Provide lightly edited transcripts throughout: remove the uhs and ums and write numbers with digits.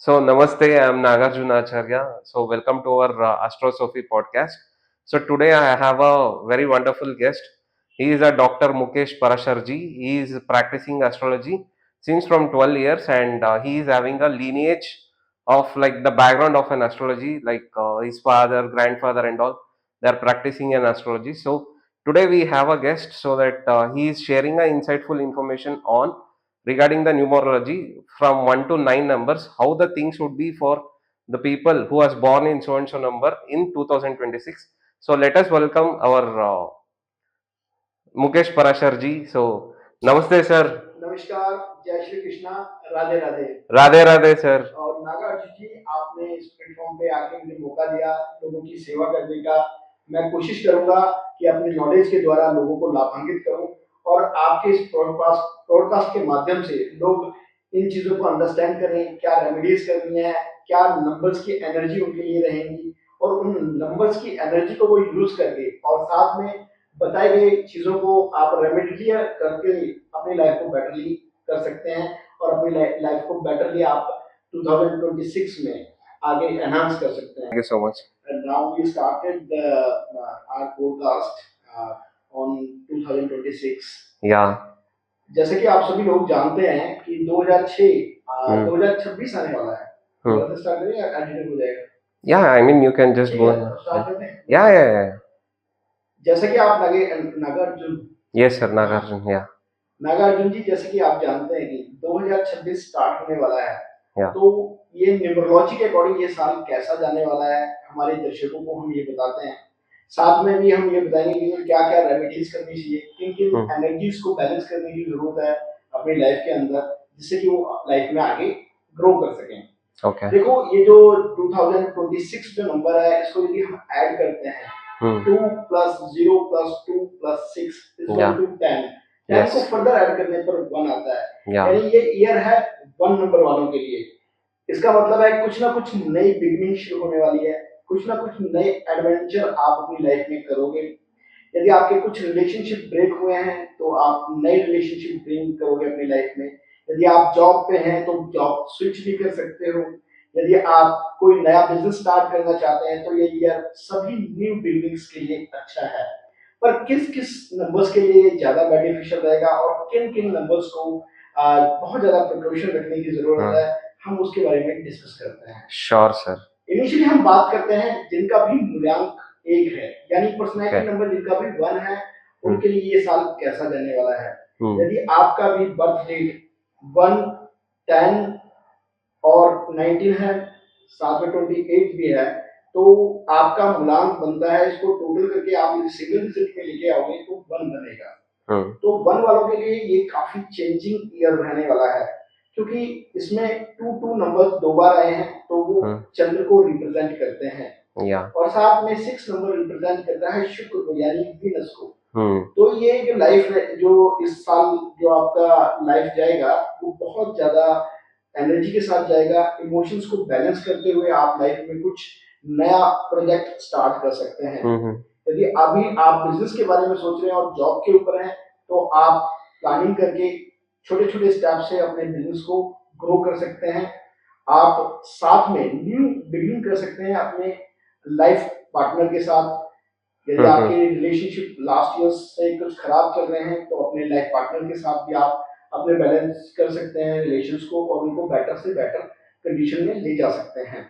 So, Namaste, I'm Nagarjuna Acharya. So, welcome to our Astrosophy podcast. So, today I have a very wonderful guest. He is a Dr. Mukesh Parasharji. He is practicing astrology since from 12 years and he is having a lineage of like the background of an astrology, like his father, grandfather, and all. They are practicing an astrology. So, today we have a guest so that he is sharing a insightful information on regarding the numerology from 1 to 9 numbers, how the things would be for the people who was born in so and so number in 2026. So let us welcome our Mukesh Parashar ji. So namaste sir. नमस्कार, जय Shri Krishna, Radhe Radhe. Radhe Radhe sir. और नागार्जुन जी, आपने इस platform पे आके मुझे मौका दिया लोगों की सेवा करने का। मैं कोशिश करूंगा कि अपनी नॉलेज के द्वारा लोगों को लाभान्वित करूं और आपके इस पॉडकास्ट के माध्यम से लोग इन चीजों को अंडरस्टैंड करें, क्या रेमेडीज करनी है, क्या नंबर्स की एनर्जी उनके लिए रहेंगी और उन नंबर्स की एनर्जी को वो यूज करके और साथ में बताई गई चीजों को आप रेमेडी करके अपनी लाइफ को बेटरली कर सकते हैं और अपनी लाइफ को बेटरली आप 2026 में आगे एनहांस कर सकते हैं। Thank you so much. And now we started our podcast on 2026. Yeah. जैसे कि आप सभी लोग जानते हैं कि 2026 आने वाला है। तो स्टार्ट करें या एडिट हो जाएगा? Yeah, I mean you can just go. Start करते हैं। Yeah. जैसे कि आप Nagarjuna. Yes sir, Nagarjun. Yeah. Nagarjuna जी, जैसे कि आप जानते हैं कि 2026 स्टार्ट होने वाला है। Yeah. तो ये न्यूमरोलॉजी के अकॉर्डिंग ये साल कैसा जाने वाला है, हमारे दर्शकों को हम ये बताते हैं। साथ में भी हम ये बताएंगे कि क्या क्या रेमेडीज करनी चाहिए, किन किन एनर्जीज को बैलेंस करने की जरूरत है अपनी लाइफ के अंदर, जिससे कि वो लाइफ में आगे ग्रो कर सकें। Okay. देखो, ये जो 2026 जो नंबर है, इसको यदि हम ऐड करते हैं 2 + 0 + 2 + 6 is equal to 10। को फर्दर ऐड करने पर 1 आता है। यानी ये ईयर है 1 नंबर वालों के लिए। इसका मतलब है कुछ ना कुछ नई बिगिनिंग शुरू होने वाली है, कुछ ना कुछ नए एडवेंचर आप अपनी लाइफ में करोगे। यदि आपके कुछ रिलेशनशिप ब्रेक हुए हैं तो आप नए रिलेशनशिप ब्रेक करोगे अपनी लाइफ में। यदि आप जॉब पे हैं तो जॉब स्विच भी कर सकते हो। यदि आप कोई नया बिजनेस स्टार्ट करना चाहते हैं तो ये ईयर सभी न्यू बिगिनिंग्स के लिए अच्छा है। पर किस किस नंबर्स के लिए ज्यादा बेनिफिशियल रहेगा और किन किन नंबर्स को बहुत ज्यादा प्रिकॉशन रखने की जरूरत है, हम उसके बारे में डिस्कस करते हैं। Sure sir. इनिशियली हम बात करते हैं जिनका भी मूल्यांक 1 है, यानी पर्सनैलिटी नंबर जिनका भी 1 है, उनके लिए ये साल कैसा जाने वाला है। यदि आपका भी बर्थ डेट 1, 10 और 19 है, साथ में 28 भी है, तो आपका मूल्यांक बनता है, इसको टोटल करके आप सिंगल डिजिट में लेके आओगे तो 1 बनेगा। तो 1 वालों के लिए ये काफी चेंजिंग ईयर रहने वाला है, क्योंकि इसमें 2 नंबर 2 बार आए हैं, तो वो चंद्र को रिप्रेजेंट करते हैं। और साथ में 6 नंबर रिप्रेजेंट करता है शुक्र को, यानी वीनस को। तो ये जो लाइफ है, जो इस साल जो आपका लाइफ जाएगा, वो बहुत ज्यादा एनर्जी के साथ जाएगा। इमोशंस को बैलेंस करते हुए आप लाइफ में कुछ नया प्रोजेक्ट स्टार्ट कर सकते हैं। यदि अभी आप बिजनेस के बारे में सोच रहे हैं और जॉब के ऊपर हैं, तो आप प्लानिंग करके छोटे छोटे स्टेप से अपने बिजनेस को ग्रो कर सकते हैं। आप साथ में न्यू बिगिनिंग कर सकते हैं अपने लाइफ पार्टनर के साथ। यदि आपके रिलेशनशिप लास्ट ईयर से कुछ खराब चल रहे हैं, तो अपने लाइफ पार्टनर के साथ भी आप अपने बैलेंस कर सकते हैं रिलेशंस को और उनको बेटर से बेटर कंडीशन में ले जा सकते हैं।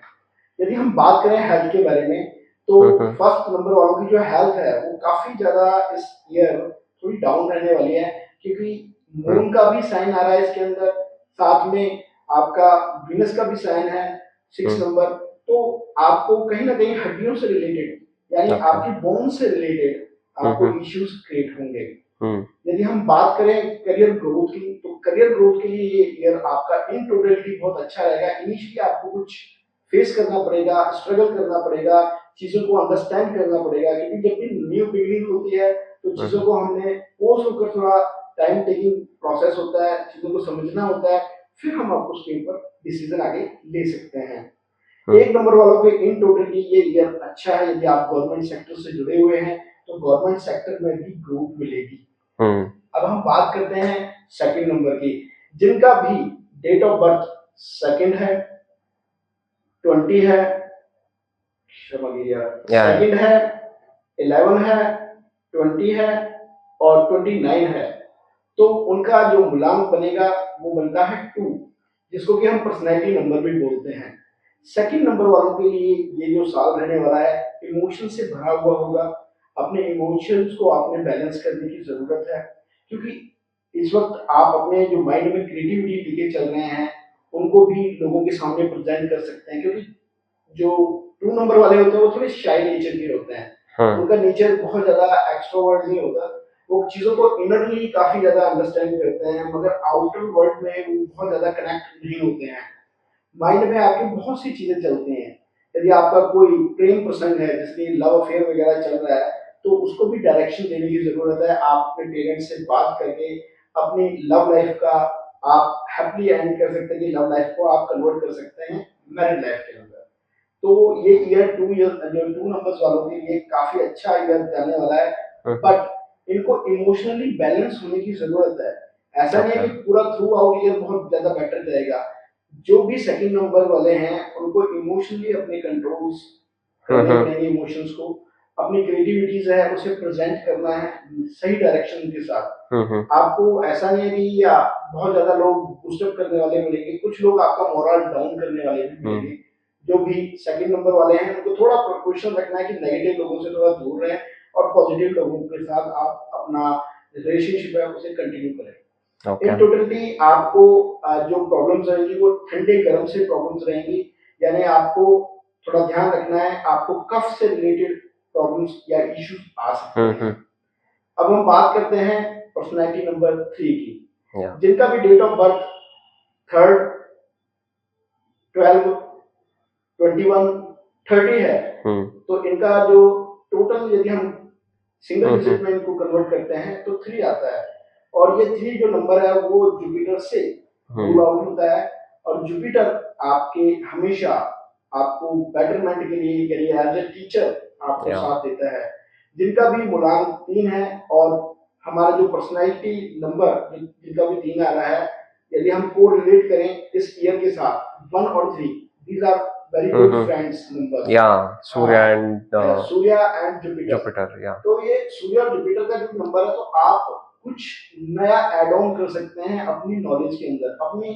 यदि हम बात करें हेल्थ के बारे में, तो फर्स्ट नंबर वालों की जो हेल्थ है वो काफी ज्यादा इस ईयर थोड़ी डाउन रहने वाली है, क्योंकि मून का भी साइन आ रहा है इसके अंदर, साथ में आपका वीनस का भी साइन है 6 नंबर। तो आपको कहीं ना कहीं हड्डियों से रिलेटेड, यानी आपकी बोन से रिलेटेड आपको इश्यूज क्रिएट होंगे। यदि हम बात करें करियर ग्रोथ की, तो करियर ग्रोथ के लिए ये ईयर आपका इन टोटलिटी बहुत अच्छा रहेगा। इनिशियली आपको कुछ फेस करना पड़ेगा, स्ट्रगल करना पड़ेगा, चीजों को अंडरस्टैंड करना पड़ेगा, क्योंकि जब भी न्यू बिगिनिंग होती है तो चीजों को हमने पोज होकर थोड़ा टाइम टेकिंग प्रोसेस होता है, चीजों को समझना होता है, फिर हम आपको उसके ऊपर डिसीजन आगे ले सकते हैं। 1 नंबर वालों के इन टोटली ये ईयर अच्छा है। यदि आप गवर्नमेंट सेक्टर से जुड़े हुए हैं तो गवर्नमेंट सेक्टर में भी ग्रोथ मिलेगी। अब हम बात करते हैं सेकंड नंबर की, जिनका भी डेट ऑफ बर्थ सेकंड है, 20 है, क्षमा कीजिएगा, Yeah. सेकंड है, 11 है, 20 है और 29 है। तो उनका जो मूलांक बनेगा वो बनता है 2, जिसको कि हम पर्सनैलिटी नंबर भी बोलते हैं। सेकंड नंबर वालों के लिए ये जो साल रहने वाला है इमोशन से भरा हुआ होगा। अपने इमोशंस को आपने बैलेंस करने की जरूरत है, क्योंकि इस वक्त आप अपने जो माइंड में क्रिएटिविटी लेके चल रहे हैं उनको भी लोगों के सामने प्रेजेंट कर सकते हैं, क्योंकि जो 2 नंबर वाले होते हैं वो थोड़े शाई नेचर के होते हैं। उनका नेचर बहुत ज्यादा एक्सट्रोवर्ट नहीं होता, वो चीजों को इनरली काफी ज्यादा अंडरस्टैंड करते हैं, मगर आउटर वर्ल्ड में वो बहुत ज्यादा कनेक्ट नहीं होते हैं। माइंड में आपकी बहुत सी चीजें चलती हैं। यदि आपका कोई प्रेम प्रसंग है जिसमें लव अफेयर वगैरह चल रहा है तो उसको भी डायरेक्शन देने की जरूरत है। आप अपने पेरेंट्स से बात करके अपनी लव लाइफ का आप हैप्पी एंड कर सकते हैं कि लव लाइफ को आप कन्वर्ट कर सकते हैं मैरिड लाइफ के अंदर। तो ये ईयर जो 2 नंबर्स वालों के लिए काफी अच्छा ईयर जाने वाला है, बट इनको इमोशनली बैलेंस होने की जरूरत है। ऐसा नहीं है कि पूरा थ्रू आउट ईयर बहुत ज्यादा बेटर जाएगा। जो भी सेकंड नंबर वाले हैं उनको इमोशनली अपने कंट्रोल्स करने पड़ेंगे, इमोशंस को अपनी क्रिएटिविटीज है उसे प्रेजेंट करना है सही डायरेक्शन के साथ। आपको ऐसा नहीं है कि या बहुत ज्यादा लोग बूस्टअप करने वाले मिलेंगे, कुछ लोग आपका मोरल डाउन करने वाले भी मिलेंगे। जो भी सेकंड नंबर वाले हैं उनको थोड़ा प्रिकॉशन रखना है कि नेगेटिव लोगों से थोड़ा दूर रहें और पॉजिटिव लोगों के साथ आप अपना रिलेशनशिप है उसे कंटिन्यू करें। इन टोटलिटी आपको जो प्रॉब्लम्स रहेंगी वो ठंडे गर्म से प्रॉब्लम्स रहेंगी, यानी आपको थोड़ा ध्यान रखना है, आपको कफ से रिलेटेड प्रॉब्लम्स या इश्यूज आ सकते हैं। अब हम बात करते हैं पर्सनैलिटी नंबर 3 की, जिनका भी डेट ऑफ बर्थ 3rd, 12, 21, 30 है। तो इनका जो टोटल यदि हम सिंगल डिजिट में इनको कन्वर्ट करते हैं तो 3 आता है, और ये 3 जो नंबर है वो जुपिटर से रूल आउट होता है। और जुपिटर आपके हमेशा आपको बेटरमेंट के लिए यानी एज ए टीचर आपको साथ देता है। जिनका भी मूलांक 3 है और हमारा जो पर्सनैलिटी नंबर जिनका भी 3 आ रहा है, यदि हम को रिलेट करें इस ईयर के साथ 1 और 3, these are very good friends numbers. Surya and Jupiter. तो ये सूर्य और जुपिटर का जो नंबर है तो आप कुछ नया ऐड ऑन कर सकते हैं अपनी नॉलेज के अंदर। अपनी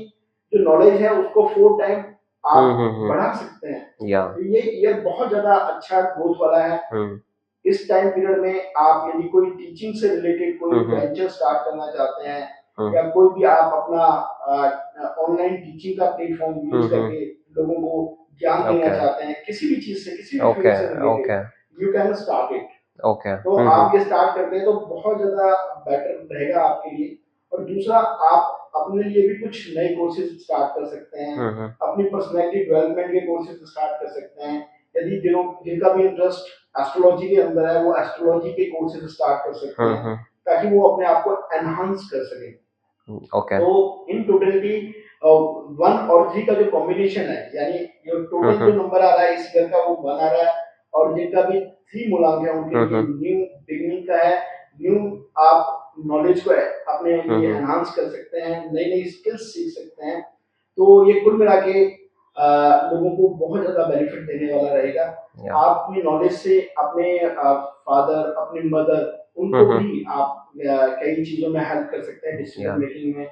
जो नॉलेज है उसको 4 टाइम आप बढ़ा सकते हैं। तो ये ईयर बहुत ज्यादा अच्छा ग्रोथ वाला है। इस टाइम पीरियड में आप यदि कोई टीचिंग से रिलेटेड कोई वेंचर स्टार्ट करना चाहते हैं या कोई भी आप अपना ऑनलाइन टीचिंग का प्लेटफॉर्म यूज करके लोगों को ज्ञान देना चाहते हैं किसी भी चीज से, किसी भी फील्ड से related, you can start it. तो आप ये स्टार्ट करते हैं तो बहुत ज्यादा बेटर रहेगा आपके लिए। और दूसरा, आप अपने लिए भी कुछ नए कोर्सेज स्टार्ट कर सकते हैं, अपनी पर्सनैलिटी डेवलपमेंट के कोर्सेज स्टार्ट कर सकते हैं। यदि जिनका भी इंटरेस्ट एस्ट्रोलॉजी के अंदर है वो एस्ट्रोलॉजी के कोर्सेज स्टार्ट कर सकते हैं ताकि वो अपने आप को एनहांस कर सके। तो इन टोटलिटी 1 और 3 का जो कॉम्बिनेशन है, यानी जो टोटल जो नंबर आ रहा है इस ईयर का वो 1 आ रहा है, और जिनका भी 3 मूलांक है उनके लिए न्यू बिगिनिंग का है। न्यू आप नॉलेज को अपने लिए एनहांस कर सकते हैं, नई नई स्किल्स सीख सकते हैं। तो ये कुल मिला के लोगों को बहुत ज्यादा बेनिफिट देने वाला रहेगा। आप अपनी नॉलेज से अपने फादर, अपनी मदर, उनको भी आप कई चीजों में हेल्प कर सकते हैं डिसीजन मेकिंग में।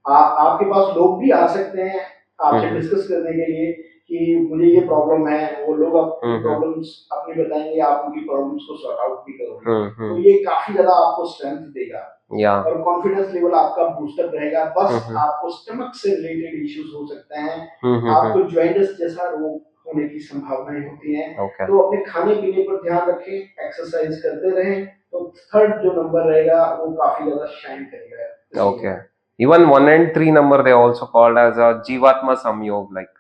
आपके पास लोग भी आ सकते हैं आपसे डिस्कस करने के लिए कि मुझे ये प्रॉब्लम है, वो लोग अपनी प्रॉब्लम्स अपनी बताएंगे, आप उनकी प्रॉब्लम्स को सॉर्ट आउट भी करोगे। तो ये काफी ज्यादा आपको स्ट्रेंथ देगा और कॉन्फिडेंस लेवल आपका बूस्टअप रहेगा। बस आपको स्टमक से रिलेटेड इश्यूज हो सकते हैं, आपको जॉइंटिस जैसा रोग होने की संभावनाएं होती हैं। तो अपने खाने पीने पर ध्यान रखें, एक्सरसाइज करते रहें, तो 3rd जो नंबर रहेगा वो काफी ज्यादा शाइन करेगा। Even 1 and 3 number they also called as a Jivatma Samyog. Like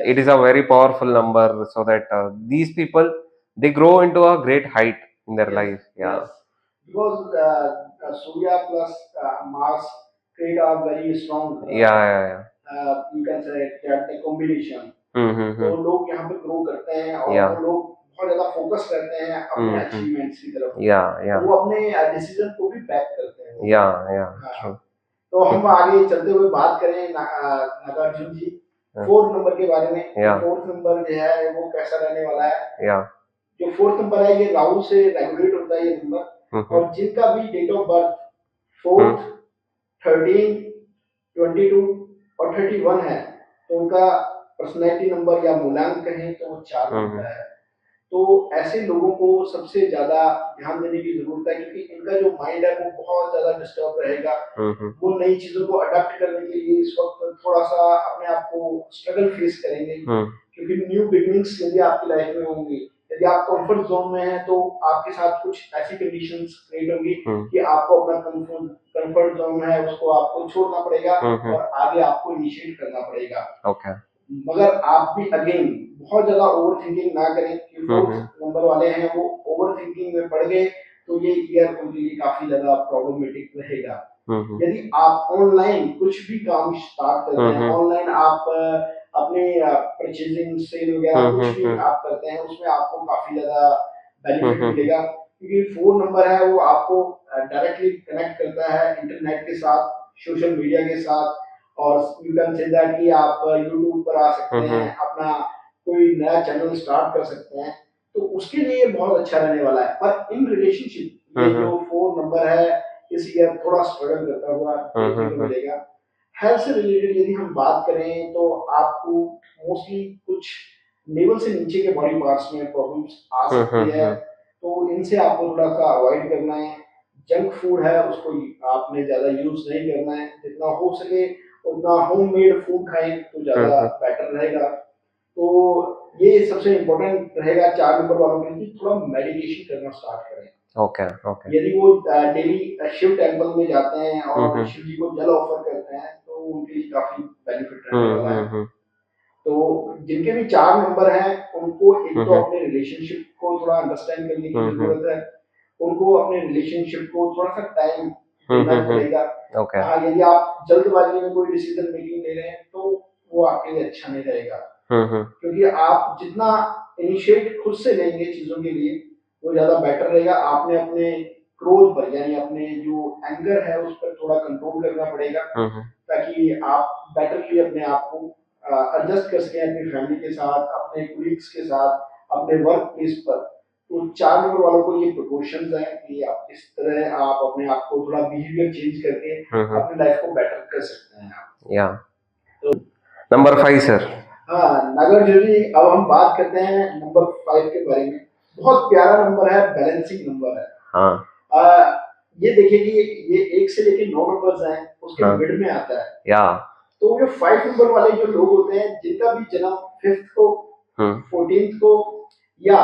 it is a very powerful number, so that these people they grow into a great height in their life. Because Surya plus Mars create a very strong. You can say that the combination. तो लोग यहाँ पे grow करते हैं और वो लोग बहुत ज्यादा फोकस करते हैं अपने अचीवमेंट्स की तरफ। वो अपने डिसीजन को भी बैक करते हैं। तो हम आगे चलते हुए बात करें नागार्जुन जी, फोर्थ नंबर के बारे में। Yeah. फोर्थ नंबर जो है वो कैसा रहने वाला है। Yeah. जो फोर्थ नंबर है ये राहु से रेगुलेट होता है ये नंबर। और जिनका भी डेट ऑफ बर्थ फोर्थ, 13, 22 और 31 है तो उनका पर्सनैलिटी नंबर या मूलांक कहें तो वो 4 नंबर है। तो ऐसे लोगों को सबसे ज्यादा ध्यान देने की जरूरत है क्योंकि इनका जो माइंड है वो बहुत ज्यादा डिस्टर्ब रहेगा। वो नई चीजों को अडॉप्ट करने के लिए इस वक्त थोड़ा सा अपने आप को स्ट्रगल फेस करेंगे क्योंकि न्यू बिगनिंग्स यदि आपकी लाइफ में होंगी, यदि आप कंफर्ट जोन में हैं तो आपके साथ कुछ ऐसी कंडीशंस क्रिएट होंगी कि आपको अपना कंफर्ट जोन है उसको आपको छोड़ना पड़ेगा और आगे आपको इनिशिएट करना पड़ेगा। Okay. मगर आप भी अगेन बहुत ज्यादा ओवर थिंकिंग ना करें कि फोर्थ नंबर वाले हैं वो ओवर थिंकिंग में पड़ गए तो ये ईयर उनके लिए काफी ज्यादा प्रॉब्लमेटिक रहेगा। यदि आप ऑनलाइन कुछ भी काम स्टार्ट करते हैं, ऑनलाइन आप अपने परचेजिंग सेल वगैरह कुछ भी आप करते हैं उसमें आपको काफी ज्यादा बेनिफिट मिलेगा क्योंकि 4 नंबर है वो आपको डायरेक्टली कनेक्ट करता है इंटरनेट के साथ, सोशल मीडिया के साथ। और यू कैन से दैट कि आप यूट्यूब पर आ सकते हैं, अपना कोई नया चैनल स्टार्ट कर सकते हैं तो उसके लिए बहुत अच्छा रहने वाला है। पर इन रिलेशनशिप ये जो 4 नंबर है इस ईयर थोड़ा स्ट्रगल करता हुआ देखने को मिलेगा। हेल्थ से रिलेटेड यदि हम बात करें तो आपको मोस्टली कुछ लेवल से नीचे के बॉडी पार्ट्स में प्रॉब्लम्स आ सकती है तो इनसे आपको थोड़ा सा अवॉइड करना है। जंक फूड है उसको आपने ज्यादा यूज नहीं करना है, जितना हो सके उतना होममेड फूड खाएं तो ज्यादा बेटर रहेगा। तो ये सबसे इम्पोर्टेंट रहेगा 4 नंबर वालों के लिए थोड़ा मेडिटेशन करना स्टार्ट करें। Okay okay. यदि वो डेली शिव टेम्पल में जाते हैं और शिव जी को जल ऑफर करते हैं तो उनके लिए काफी बेनिफिट रहने वाला है। तो जिनके भी 4 नंबर हैं उनको एक तो अपने रिलेशनशिप को थोड़ा अंडरस्टैंड करने की जरूरत है, उनको अपने रिलेशनशिप को थोड़ा सा टाइम देना पड़ेगा। हाँ, यदि आप जल्दबाजी में कोई डिसीजन मेकिंग ले रहे हैं तो वो आपके लिए अच्छा नहीं रहेगा क्योंकि आप जितना इनिशिएट खुद से लेंगे चीजों के लिए वो ज्यादा बेटर रहेगा। आपने अपने क्रोध पर यानी अपने जो एंगर है उस पर थोड़ा कंट्रोल करना पड़ेगा ताकि आप बेटरली अपने आप को एडजस्ट कर सकें अपनी फैमिली के साथ, अपने कोलीग्स के साथ, अपने वर्क प्लेस पर। तो 4 नंबर वालों को ये प्रिकॉशंस है कि आप इस तरह आप अपने आप को थोड़ा बिहेवियर चेंज करके अपनी लाइफ को बेटर कर सकते हैं आप। या नंबर 5 सर। हाँ, नगर जी अब हम बात करते हैं नंबर 5 के बारे में। बहुत प्यारा नंबर है, बैलेंसिंग नंबर है। हाँ। ये देखिए कि ये 1 से लेके 9 नंबर्स हैं उसके मिड में आता है। या तो जो 5 नंबर वाले जो लोग होते हैं जिनका भी जन्म 5th को, 14th को या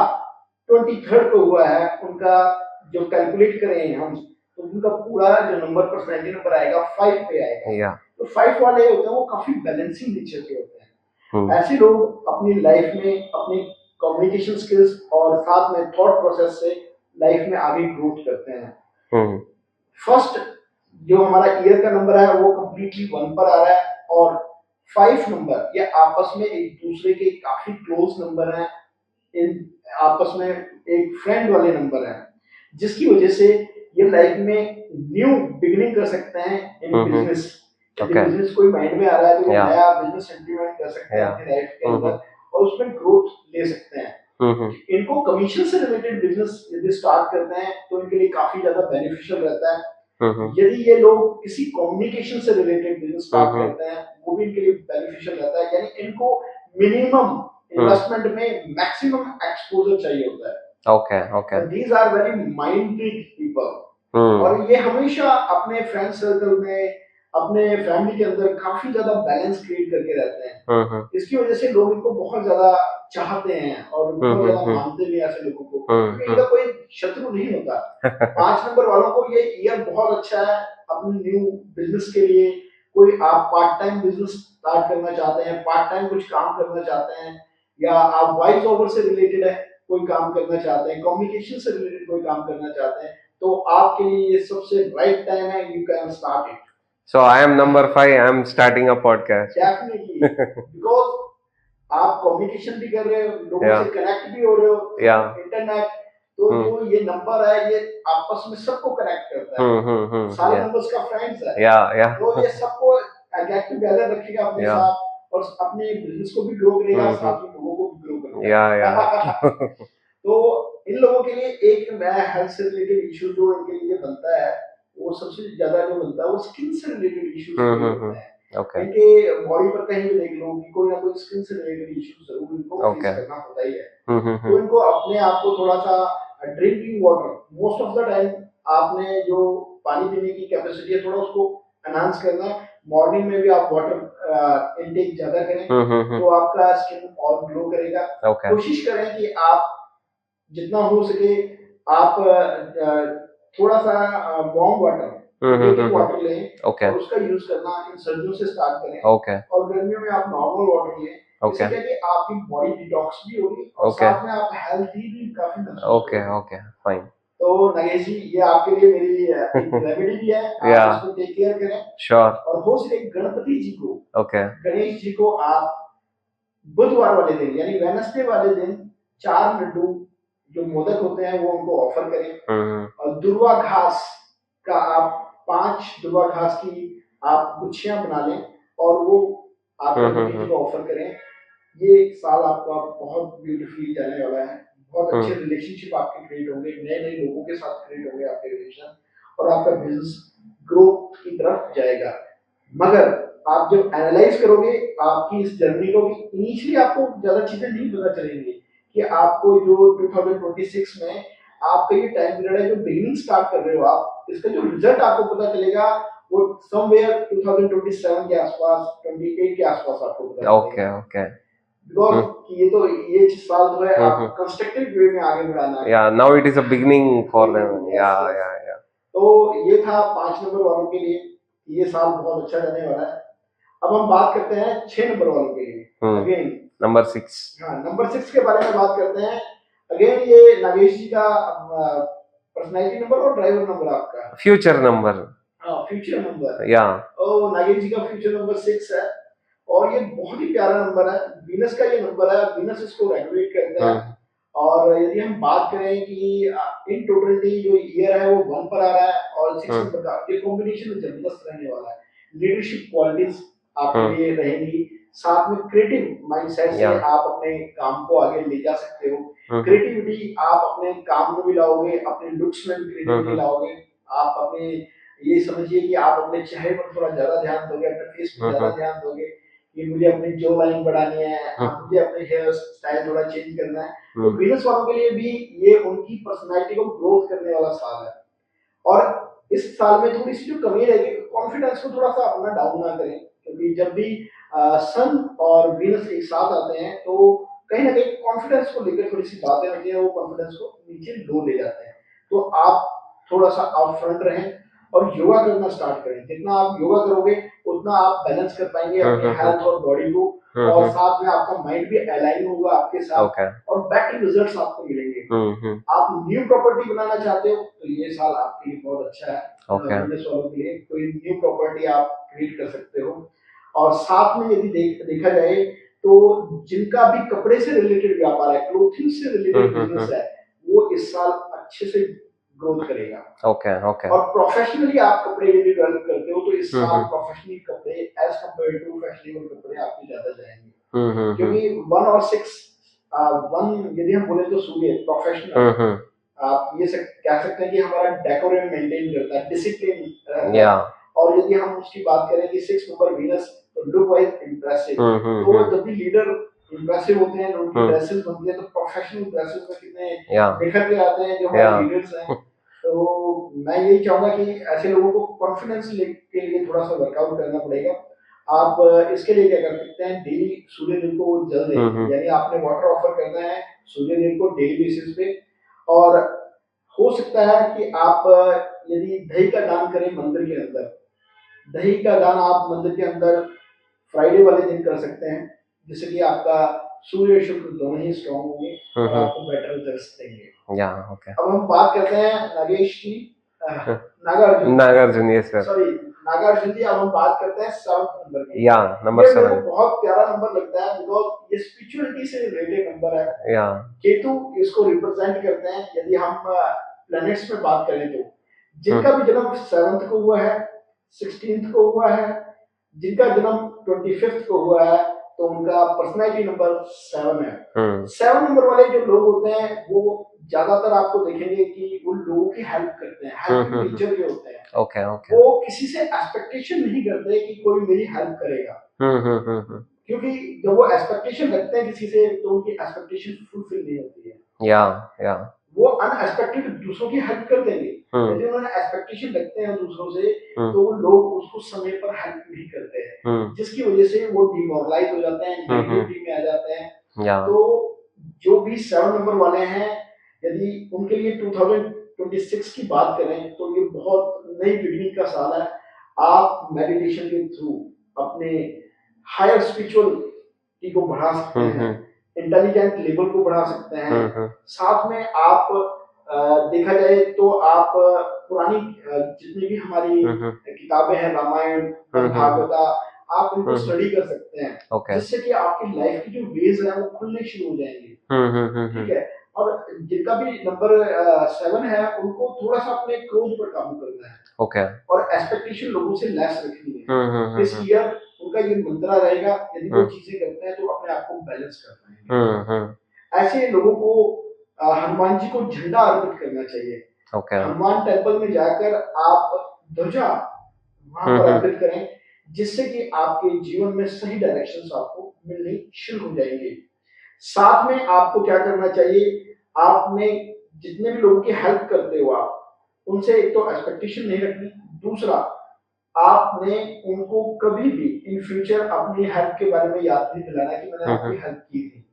23rd को हुआ है उनका जो कैलकुलेट करें हम तो उनका पूरा जो नंबर पर्सनैलिटी नंबर आएगा 5 पे आएगा। तो 5 वाले होते हैं वो काफी बैलेंसिंग नेचर के होते हैं। ऐसे लोग अपनी लाइफ में अपनी कम्युनिकेशन स्किल्स और साथ में थॉट प्रोसेस से लाइफ में आगे ग्रोथ करते हैं। फर्स्ट जो हमारा ईयर का नंबर है वो कंप्लीटली 1 पर आ रहा है और 5 नंबर ये आपस में एक दूसरे के काफी क्लोज नंबर हैं, इन आपस में एक फ्रेंड वाले नंबर हैं जिसकी वजह से ये लाइफ में न्यू बिगिनिंग कर सकते हैं इन बिजनेस। बिजनेस कोई माइंड में आ रहा है तो नया बिजनेस इंप्लीमेंट कर सकते हैं अपनी लाइफ के अंदर और उसमें ग्रोथ ले सकते हैं। इनको कमीशन से रिलेटेड बिजनेस यदि स्टार्ट करते हैं तो इनके लिए काफी ज्यादा बेनिफिशियल रहता है। यदि ये लोग किसी कम्युनिकेशन से रिलेटेड बिजनेस स्टार्ट करते हैं वो भी इनके लिए बेनिफिशियल रहता है। यानी इनको मिनिमम इन्वेस्टमेंट में मैक्सिमम एक्सपोजर चाहिए होता है। Okay okay. These are very minded people और ये हमेशा अपने फ्रेंड सर्कल में अपने फैमिली के अंदर काफी ज्यादा बैलेंस क्रिएट करके रहते हैं। इसकी वजह से लोग इनको बहुत ज्यादा चाहते हैं और बहुत ज्यादा मानते भी ऐसे लोगों को क्योंकि इनका कोई शत्रु नहीं होता। 5 नंबर वालों को ये ईयर बहुत अच्छा है अपनी न्यू बिजनेस के लिए। कोई आप पार्ट टाइम बिजनेस स्टार्ट करना चाहते हैं, पार्ट टाइम कुछ काम करना चाहते हैं या आप वॉइस ओवर से रिलेटेड है कोई काम करना चाहते हैं, कम्युनिकेशन से रिलेटेड कोई काम करना चाहते हैं तो आपके लिए ये सबसे राइट टाइम है। You can start it. So I am number 5. I am starting a podcast. Definitely, because आप कम्युनिकेशन भी कर रहे हो, लोगों से कनेक्ट भी हो रहे हो, इंटरनेट तो जो ये नंबर है ये आपस में सबको कनेक्ट करता है। सारे नंबर्स का फ्रेंड्स है। तो ये सबको गेट टुगेदर रखेगा अपने साथ और अपने बिजनेस को भी ग्रो करेगा, हम्म, साथ में लोगों को भी ग्रो या करेगा। तो इन लोगों के लिए एक नया हेल्थ से रिलेटेड इशू जो इनके लिए बनता है, वो सबसे ज्यादा जो बनता है वो स्किन से रिलेटेड इश्यूज क्रिएट होते हैं। ओके इनके बॉडी पर कहीं भी देख लो कि कोई ना कोई स्किन से रिलेटेड इश्यूज जरूर इनको फेस ओके करना होता ही है। तो इनको अपने आप को थोड़ा सा drinking water most of the time आपने जो पानी पीने की कैपेसिटी है थोड़ा उसको एनहांस करना है। मॉर्निंग में भी आप वाटर इनटेक ज्यादा करें तो आपका स्किन और ग्लो करेगा। ओके कोशिश करें कि आप जितना हो सके आप थोड़ा सा वार्म वाटर ड्रिंकिंग वाटर लें ओके और उसका यूज करना इन सर्दियों से स्टार्ट करें। ओके और गर्मियों में आप नॉर्मल वाटर लें। ओके इससे क्या कि आपकी बॉडी डिटॉक्स भी होगी और ओके साथ में आप हेल्थी भी काफी महसूस ओके करोगे। ओके फाइन तो नगेश जी ये आपके लिए मेरी एक रेमेडी भी है, या आप इसको टेक केयर करें। श्योर और हो सके गणपति जी को ओके गणेश जी को आप बुधवार वाले दिन यानी वेनसडे वाले दिन 4 लड्डू जो मोदक होते हैं वो उनको ऑफर करें। और दुर्वा घास का आप 5 दुर्वा घास की आप गुच्छियां बना लें और वो आप गणपति जी को ऑफर करें। ये साल आपका बहुत ब्यूटीफुली जाने वाला है। बहुत अच्छे रिलेशनशिप आपके क्रिएट होंगे, नए नए लोगों के साथ क्रिएट होंगे आपके रिलेशन और आपका बिजनेस ग्रोथ की तरफ जाएगा। मगर आप जब एनालाइज करोगे आपकी इस जर्नी को भी इनिशियली आपको ज्यादा चीजें नहीं पता चलेंगी कि आपको जो 2026 में आपका ये टाइम पीरियड है जो बिगिनिंग स्टार्ट कर रहे हो आप, इसका जो रिजल्ट आपको पता चलेगा वो समवेयर 2027 के आसपास 28 के आसपास आपको पता ओके चलेगा। ओके बिकॉज ये तो ये साल जो है आप कंस्ट्रक्टिव वे में आगे बढ़ाना है। या now it is a beginning for them या यस यस। या तो ये था 5 नंबर वालों के लिए, ये साल बहुत अच्छा जाने वाला है। अब हम बात करते हैं 6 नंबर वालों के लिए। अगेन नंबर 6 हाँ नंबर 6 के बारे में बात करते हैं। अगेन ये नागेश जी का पर्सनैलिटी नंबर और ड्राइवर नंबर आपका फ्यूचर नंबर हाँ फ्यूचर नंबर या ओ नागेश जी का फ्यूचर नंबर 6 है और ये बहुत ही प्यारा नंबर है। वीनस का ये नंबर है, वीनस इसको रेगुलेट करता है। और यदि हम बात करें कि इन टोटलिटी जो ईयर है वो 1 पर आ रहा है और 6 नंबर का ये कॉम्बिनेशन जबरदस्त रहने वाला है। लीडरशिप क्वालिटीज आपके लिए रहेंगी, साथ में क्रिएटिव माइंडसेट से आप अपने काम को आगे ले जा सकते हो। क्रिएटिविटी आप अपने काम में भी लाओगे, अपने लुक्स में भी क्रिएटिविटी लाओगे। आप अपने ये समझिए कि आप अपने चेहरे पर थोड़ा ज्यादा ध्यान दोगे, अपने फेस पर ज्यादा ध्यान दोगे कि मुझे अपनी जो लाइन बढ़ानी है, मुझे अपने हेयर स्टाइल थोड़ा चेंज करना है। तो वीनस वालों के लिए भी ये उनकी पर्सनालिटी को ग्रोथ करने वाला साल है। और इस साल में थोड़ी सी जो कमी रहेगी कॉन्फिडेंस को थोड़ा सा अपना डाउन ना करें क्योंकि जब भी सन और वीनस एक साथ आते हैं तो कहीं ना कहीं कॉन्फिडेंस को लेकर थोड़ी सी बातें होती हैं, वो कॉन्फिडेंस को नीचे लो ले जाते हैं। तो आप थोड़ा सा आउट फ्रंट रहें और योगा करना स्टार्ट करें। जितना आप योगा करोगे उतना आप बैलेंस कर पाएंगे अपने हेल्थ और बॉडी को और साथ में आपका माइंड भी अलाइन होगा आपके साथ और बेटर रिजल्ट्स आपको मिलेंगे। आप न्यू प्रॉपर्टी बनाना चाहते हो तो ये साल आपके लिए बहुत अच्छा है। बिजनेस वालों के लिए कोई न्यू प्रॉपर्टी आप क्रिएट कर सकते हो। और साथ में यदि देखा जाए तो जिनका भी कपड़े से रिलेटेड व्यापार है, क्लोथिंग से रिलेटेड बिजनेस है, वो इस साल अच्छे से ग्रोथ करेगा। ओके ओके और प्रोफेशनली आप कपड़े यदि डेवलप करते हो तो इस साल प्रोफेशनली कपड़े एज कंपेयर टू फैशनेबल कपड़े आपके ज्यादा जाएंगे। क्योंकि 1 और 6 1 यदि हम बोले तो सूर्य प्रोफेशनल आप ये कह सकते हैं कि हमारा डेकोरम मेंटेन करता है, डिसिप्लिन और यदि हम उसकी बात करें कि 6 नंबर वीनस तो लुक वाइज इंप्रेसिव। तो जब भी लीडर इंप्रेसिव होते हैं, उनकी ड्रेसेस बनती है तो प्रोफेशनल ड्रेसेस में कितने निखर के आते हैं जो हमारे लीडर्स हैं। तो मैं यही चाहूंगा कि ऐसे लोगों को कॉन्फिडेंस के लिए थोड़ा सा वर्कआउट करना पड़ेगा। आप इसके लिए क्या कर सकते हैं, डेली सूर्य देव को जल दें, यानी आपने वाटर ऑफर करना है सूर्य देव को डेली बेसिस पे। और हो सकता है कि आप यदि दही का दान करें मंदिर के अंदर, दही का दान आप मंदिर के अंदर फ्राइडे वाले दिन कर सकते हैं जिससे कि आपका सूर्य शुक्र दोनों ही स्ट्रॉन्ग होंगे और आपको बेटर रिजल्ट्स देंगे। अब हम बात करते हैं नागेश की Nagarjuna yes sir sorry Nagarjuna ji. अब हम बात करते हैं 7 नंबर की। नंबर 7 मेरे को बहुत प्यारा नंबर लगता है बिकॉज ये स्पिरिचुअलिटी से रिलेटेड नंबर है। केतु इसको रिप्रेजेंट करते हैं। यदि हम प्लैनेट्स में बात करें तो जिनका भी जन्म 7th को हुआ है, 16th को हुआ है, जिनका जन्म 25th को हुआ है, तो उनका पर्सनैलिटी नंबर 7 है। 7 नंबर वाले जो लोग होते हैं वो ज्यादातर आपको देखेंगे कि वो लोगों की हेल्प करते हैं, हेल्पिंग नेचर के होते हैं। Okay okay. वो किसी से एक्सपेक्टेशन नहीं करते कि कोई मेरी हेल्प करेगा, क्योंकि जब वो एक्सपेक्टेशन रखते हैं किसी से तो उनकी एक्सपेक्टेशन फुलफिल नहीं होती है। या वो अनएक्सपेक्टेड दूसरों की हेल्प कर देंगे, यदि उन्होंने एक्सपेक्टेशन रखते हैं दूसरों से तो वो लोग उसको समय पर हेल्प नहीं करते हैं, जिसकी वजह से वो डिमोरलाइज हो जाते हैं, नेगेटिविटी में आ जाते हैं। तो जो भी 7 नंबर वाले हैं, यदि उनके लिए 2026 की बात करें तो ये बहुत नई बिगनिंग का साल है। आप मेडिटेशन के थ्रू अपने हायर स्पिरिचुअलिटी को बढ़ा सकते हैं, इंटेलिजेंट लेवल को बढ़ा सकते हैं। साथ में आप देखा जाए तो आप पुरानी जितनी भी हमारी किताबें हैं, रामायण, भागवता, आप इनको स्टडी कर सकते हैं, जिससे कि आपकी लाइफ की जो वेज है वो खुलने शुरू हो जाएंगे। ठीक है। और जिनका भी नंबर 7 है उनको थोड़ा सा अपने क्रोध पर काबू करना है, और एक्सपेक्टेशन लोगों से लेस रखनी है। इस ईयर उनका ये मंत्रा रहेगा, यदि वो चीजें करते हैं तो अपने आप को बैलेंस कर पाएंगे। ऐसे लोगों को हनुमान जी को झंडा अर्पित करना चाहिए। हनुमान टेम्पल में जाकर आप ध्वजा वहां पर अर्पित करें, जिससे कि आपके जीवन में सही डायरेक्शंस आपको मिलने शुरू हो जाएंगे। साथ में आपको क्या करना चाहिए, आपने जितने भी लोगों की हेल्प करते हो आप उनसे एक तो एक्सपेक्टेशन नहीं रखनी, दूसरा आपने उनको कभी भी इन फ्यूचर अपनी हेल्प के बारे में याद नहीं दिलाना कि मैंने आपकी हेल्प की थी।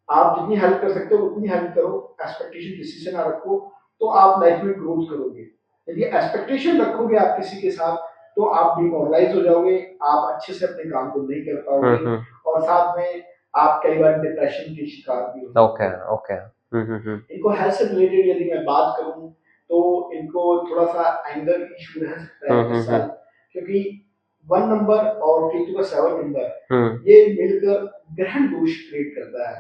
आप जितनी हेल्प कर सकते हो उतनी हेल्प करो, एक्सपेक्टेशन किसी से ना रखो, तो आप लाइफ में ग्रोथ करोगे। यदि एक्सपेक्टेशन रखोगे आप किसी के साथ तो आप डिमोरलाइज हो जाओगे, आप अच्छे से अपने काम को नहीं कर पाओगे, और साथ में आप कई बार डिप्रेशन के शिकार भी हो। इनको हेल्थ से रिलेटेड यदि मैं बात करूं तो इनको थोड़ा सा एंगर इशू रह सकता है इस साल, क्योंकि 1 नंबर और केतु का 7 नंबर ये मिलकर ग्रहण दोष क्रिएट करता है।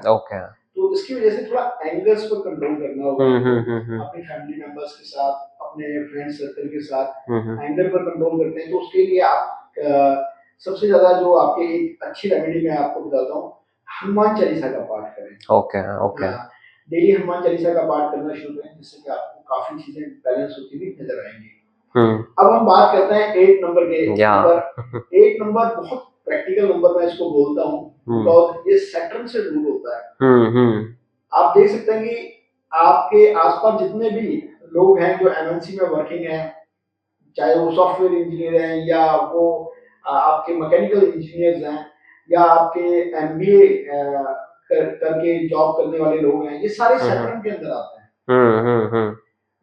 तो इसकी वजह से थोड़ा एंगर्स पर कंट्रोल करना होगा, अपने फैमिली मेंबर्स के साथ, अपने फ्रेंड सर्कल के साथ एंगर पर कंट्रोल करते हैं, तो उसके लिए आप सबसे ज्यादा जो आपके एक अच्छी रेमेडी मैं आपको बताता हूँ, हनुमान चालीसा का पाठ करें। डेली हनुमान चालीसा का पाठ करना शुरू करें, जिससे कि आपको काफी चीजें बैलेंस होती हुई नजर आएंगी। अब हम बात करते हैं 8 नंबर के ऊपर। 8 नंबर बहुत प्रैक्टिकल नंबर मैं इसको बोलता हूँ, बिकॉज ये सैटर्न से रूल होता है। आप देख सकते हैं कि आपके आसपास जितने भी लोग हैं जो एमएनसी में वर्किंग हैं, चाहे वो सॉफ्टवेयर इंजीनियर हैं या वो आपके मैकेनिकल इंजीनियर्स हैं या आपके एमबीए करके जॉब करने वाले लोग हैं, ये सारे सैटर्न के अंदर आते हैं।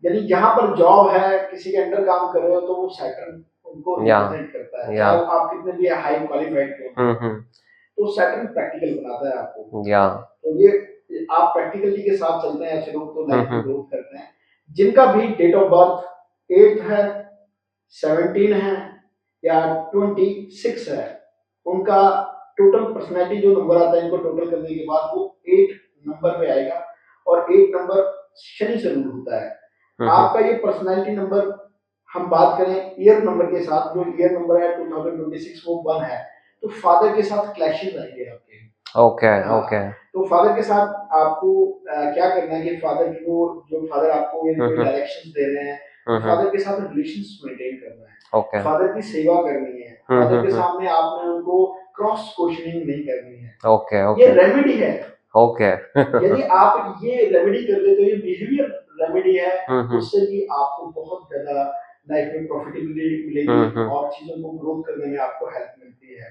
यदि जहां पर जॉब है, किसी के अंडर काम कर रहे हो, तो वो सैटर्न उनको रिप्रेजेंट करता है, चाहे आप कितने भी हाई क्वालिफाइड क्यों हो, तो सैटर्न प्रैक्टिकल बनाता है आपको। तो ये आप प्रैक्टिकली के साथ चलते हैं ऐसे लोग तो लाइफ में ग्रोथ करते हैं। जिनका भी डेट ऑफ बर्थ 8 है, 17 है या 26 है, उनका टोटल पर्सनैलिटी जो नंबर आता है, इनको टोटल करने के बाद वो 8 नंबर पे आएगा, और 8 नंबर शनि से रूल होता है। आपका ये पर्सनैलिटी नंबर हम बात करें ईयर नंबर के साथ, जो ईयर नंबर है 2026 वो 1 है, तो फादर के साथ क्लैशेस आएंगे आपके। तो फादर के साथ आपको क्या करना है कि फादर को, जो फादर आपको डायरेक्शंस दे रहे हैं, फादर के साथ रिलेशंस मेंटेन करना है, फादर की सेवा करनी है, फादर के सामने आपने उनको क्रॉस क्वेश्चनिंग नहीं करनी है। ये रेमेडी है। यदि आप ये रेमेडी कर लेते हो, ये बिहेवियर रेमेडी है, उससे भी आपको बहुत ज्यादा लाइफ में प्रॉफिटेबिलिटी मिलेगी और चीजों को ग्रोथ करने में आपको हेल्प मिलती है।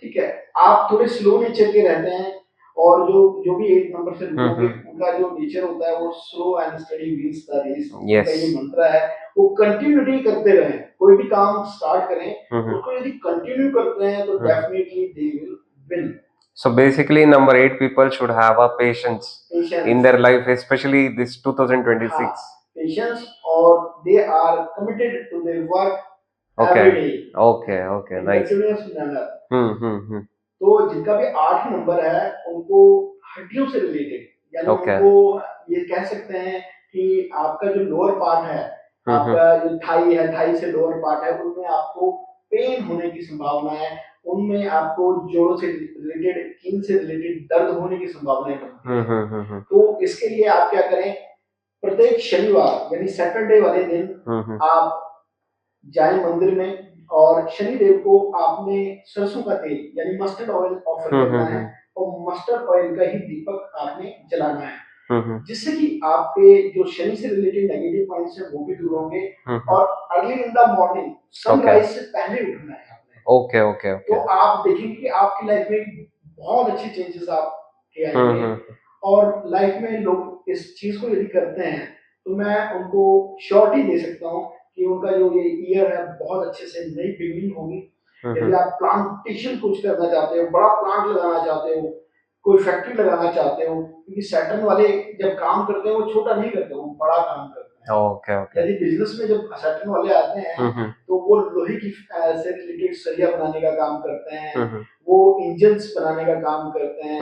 ठीक है। आप थोड़े स्लो नेचर के रहते हैं, और जो भी 8 नंबर से रूल होंगे, उनका जो नेचर होता है वो slow and steady wins the race. उनका ये मंत्र है, वो कंटिन्यूटी करते रहें, कोई भी काम स्टार्ट करें उसको यदि कंटिन्यू करते हैं तो definitely they will win. So basically, number 8 people should have a patience in their life, especially this 2026. Patience, or they are committed to their work every day. Okay, nice. Continuous manner. तो जिनका भी 8 number है उनको हड्डियों से related, यानी उनको ये कह सकते हैं कि आपका जो लोअर पार्ट है, आपका जो थाई है, थाई से लोअर पार्ट है, उनमें आपको पेन होने की संभावना है, उनमें आपको जोड़ों से रिलेटेड, कील से रिलेटेड दर्द होने की संभावनाएं बनती है। तो इसके लिए आप क्या करें, प्रत्येक शनिवार यानी सैटरडे वाले दिन आप जाए मंदिर में, और शनिदेव को आपने सरसों का तेल यानी मस्टर्ड ऑयल ऑफर करना है, और मस्टर्ड ऑयल का ही दीपक आपने जलाना है, जिससे कि आपके जो शनि से रिलेटेड नेगेटिव पॉइंट्स हैं वो भी दूर होंगे। और early in the morning sunrise से पहले उठना है आपने। Okay okay okay. तो आप देखेंगे कि आपकी लाइफ में बहुत अच्छी चेंजेस आपके आएंगे, और लाइफ में लोग इस चीज को यदि करते हैं तो मैं उनको श्योरिटी दे सकता हूँ कि उनका जो ये ईयर है बहुत अच्छे से नई बिगनिंग होगी। यदि आप प्लांटेशन कुछ करना चाहते हो, बड़ा प्लांट लगाना चाहते हो, कोई फैक्ट्री लगाना चाहते हो, क्योंकि सैटर्न वाले जब काम करते हैं वो छोटा नहीं करते, वो बड़ा काम करते हैं। Okay okay. यदि बिजनेस में जब सैटर्न वाले आते हैं तो वो लोहे की से रिलेटेड सरिया बनाने का काम करते हैं, वो इंजन्स बनाने का काम करते हैं,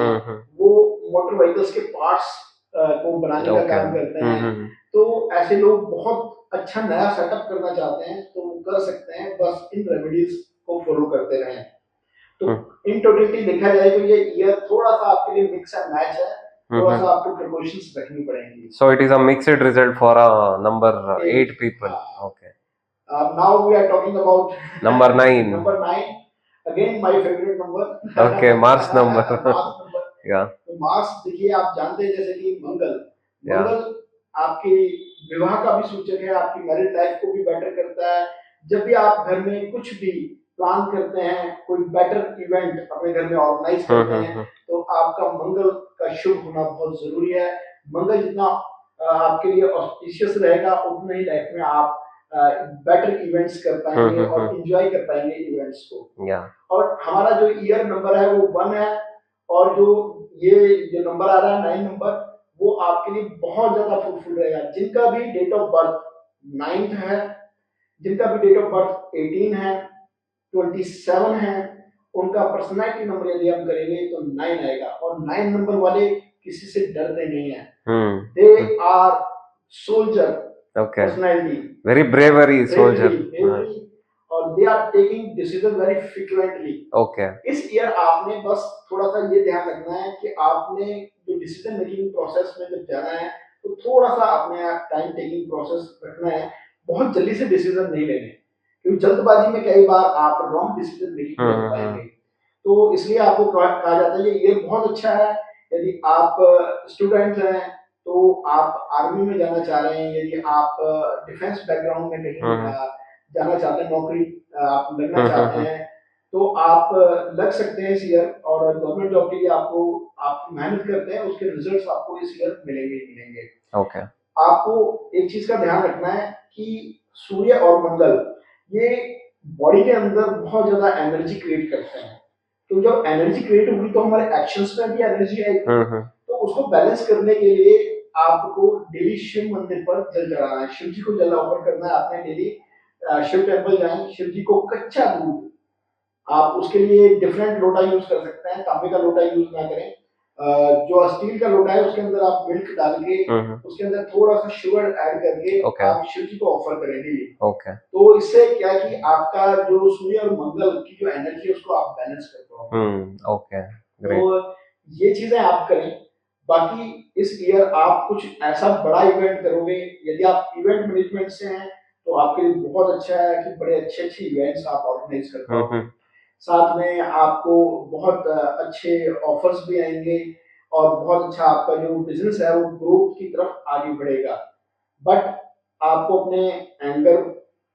वो मोटर व्हीकल्स के पार्ट्स को बनाने का काम करते हैं। तो ऐसे लोग बहुत अच्छा नया सेटअप करना चाहते हैं तो वो कर सकते हैं, बस इन रेमेडीज को फॉलो करते रहें। तो इन टोटलिटी देखा जाए तो ये ईयर थोड़ा सा आपके लिए मिक्स एंड मैच है, थोड़ा सा आपको प्रिकॉशंस रखनी पड़ेंगी। So it is a mixed result for number 8 people. Okay. Now we are talking about number 9. Number 9, again my favorite number. Okay, Mars number. Mars number. Yeah. तो Mars देखिए, आप जानते हैं जैसे कि मंगल आपके विवाह का भी सूचक है, आपकी मैरिड लाइफ को भी बेटर करता है। जब भी आप घर में कुछ भी प्लान करते हैं, कोई बेटर इवेंट अपने घर में ऑर्गेनाइज करते हैं, तो आपका मंगल का शुभ होना बहुत जरूरी है। मंगल जितना आपके लिए ऑस्पिशियस रहेगा उतना ही लाइफ में आप बेटर इवेंट्स कर पाएंगे और एंजॉय कर पाएंगे इवेंट्स को। और हमारा जो ईयर नंबर है वो 1 है, और ये जो नंबर आ रहा है 9 नंबर, वो आपके लिए बहुत ज्यादा फ्रूटफुल रहेगा। जिनका भी डेट ऑफ बर्थ 9th है, जिनका भी डेट ऑफ बर्थ 18 है, 27 है, उनका पर्सनैलिटी नंबर यदि हम करेंगे तो 9 आएगा। और 9 नंबर वाले किसी से डरते नहीं है। They are soldier personality, very bravery soldier, और they are taking decision very frequently. इस ईयर आपने बस थोड़ा सा ये ध्यान रखना है कि आपने जो डिसीजन मेकिंग प्रोसेस में जब जाना है तो थोड़ा सा अपने टाइम टेकिंग प्रोसेस रखना है, बहुत जल्दी से डिसीजन नहीं लेने, क्योंकि जल्दबाजी में कई बार आप रॉन्ग डिसीजन नहीं ले पाएंगे। तो इसलिए आपको कहा जाता है ये ईयर बहुत अच्छा है। यदि आप स्टूडेंट हैं तो आप आर्मी में जाना चाह रहे हैं, यदि आप डिफेंस बैकग्राउंड में कहीं जाना चाहते हैं, नौकरी आप लगना चाहते हैं, तो आप लग सकते हैं इस ईयर। और गवर्नमेंट जॉब के लिए आप मेहनत करते हैं, उसके रिजल्ट्स आपको इस ईयर मिलेंगे। आपको एक चीज का ध्यान रखना है कि सूर्य और मंगल ये बॉडी के अंदर बहुत ज्यादा एनर्जी क्रिएट करते हैं। तो जब एनर्जी क्रिएट होगी तो हमारे एक्शंस में भी एनर्जी आएगी। तो उसको बैलेंस करने के लिए आपको डेली शिव मंदिर पर जल चढ़ाना है, शिव जी को जल ऑफर करना है आपने डेली। शिव टेम्पल जाएं, शिव जी को कच्चा दूध, आप उसके लिए डिफरेंट लोटा यूज कर सकते हैं, तांबे का लोटा यूज ना करें। जो स्टील का लोटा है उसके अंदर आप मिल्क डाल के उसके अंदर थोड़ा सा शुगर ऐड करके आप शिव जी को ऑफर करेंगे। तो इससे क्या कि आपका जो सूर्य और मंगल की जो एनर्जी है उसको आप बैलेंस कर पाओगे। तो ये चीजें आप करें। बाकी इस ईयर आप कुछ ऐसा बड़ा इवेंट करोगे, यदि आप इवेंट मैनेजमेंट से हैं तो आपके लिए बहुत अच्छा है कि बड़े अच्छे इवेंट्स आप ऑर्गेनाइज कर पाओगे। साथ में आपको बहुत अच्छे ऑफर्स भी आएंगे और बहुत अच्छा आपका जो बिजनेस है वो ग्रोथ की तरफ आगे बढ़ेगा। बट आपको अपने anger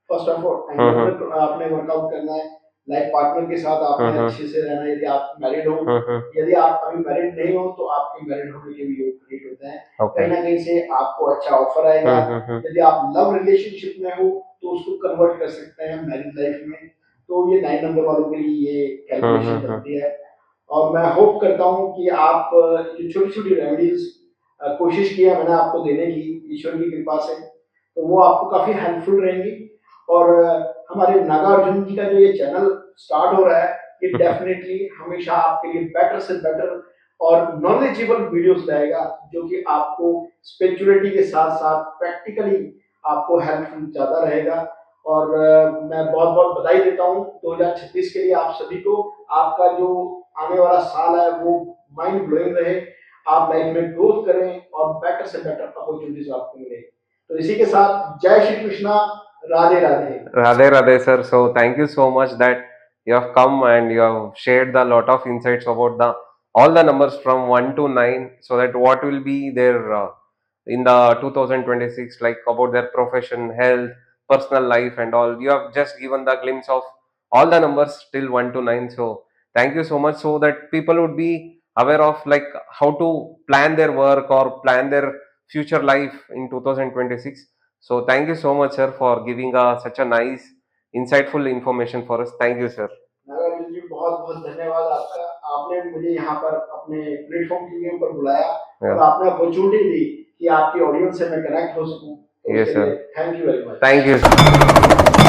first of all anger आपने वर्कआउट करना है। लाइफ पार्टनर के साथ आपने अच्छे से रहना है। यदि आप मैरिड हो, यदि आप अभी मैरिड नहीं हो तो आपके मैरिड होने के भी योग क्रिएट होते हैं। कहीं ना कहीं से आपको अच्छा ऑफर आएगा। यदि आप लव रिलेशनशिप में हो तो उसको कन्वर्ट कर सकते हैं मैरिज लाइफ में। तो ये 9 नंबर वालों के लिए ये कैलकुलेशन बनती है। और मैं होप करता हूँ कि आप ये छोटी छोटी रेमेडीज कोशिश किया मैंने आपको देने की ईश्वर की कृपा से, तो वो आपको काफी हेल्पफुल रहेंगी। और हमारे नागार्जुन जी का जो ये चैनल स्टार्ट हो रहा है ये डेफिनेटली हमेशा आपके लिए बेटर से बेटर और नॉलेजेबल वीडियोस लाएगा, जो कि आपको स्पिरिचुअलिटी के साथ साथ प्रैक्टिकली आपको हेल्पफुल ज्यादा रहेगा। और मैं बहुत बहुत बधाई देता हूँ 2026 के लिए आप सभी को। आपका जो आने वाला साल है वो माइंड ब्लोइंग रहे, आप लाइफ में ग्रोथ करें और बेटर से बेटर अपॉर्चुनिटीज आपको मिले। तो इसी के साथ जय Shri Krishna, Radhe Radhe. Radhe Radhe sir. So thank you so much that you have come and you have shared a lot of insights about the all the numbers from 1 to 9, so that what will be their in the 2026, like about their profession, health, personal life and all. You have just given the glimpse of all the numbers till 1 to 9. So thank you so much, so that people would be aware of like how to plan their work or plan their future life in 2026. So thank you so much, sir, for giving such a nice, insightful information for us. Thank you, sir. Nagarjuna जी बहुत बहुत धन्यवाद आपका। आपने मुझे यहाँ पर अपने platform के ऊपर बुलाया और Yeah. आपने अपॉर्चुनिटी दी कि आपकी ऑडियंस से मैं कनेक्ट हो सकूं, तो Yes, उसके लिए sir. Thank you very much. Thank you.